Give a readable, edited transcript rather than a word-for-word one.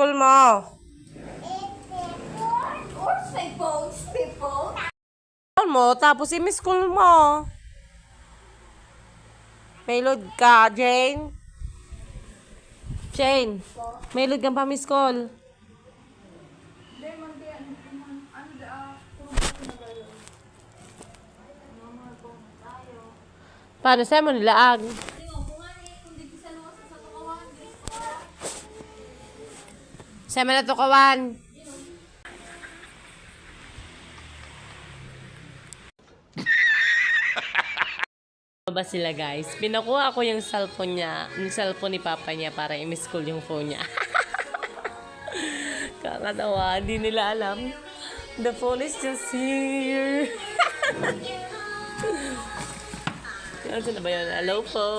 school mo? Mo, tapos i-miss school mo. May load ka, Jane? Jane, may load kang pa-miss call. Paano sa'yo mo nilaag? Sa'yo mo natukawan. Ba sila guys? Pinakuha ko yung cellphone niya, yung cellphone ni papa niya para i-miss call yung phone niya. Kakatawa, hindi nila alam. The phone is just here. Ano na ba yun? Hello po.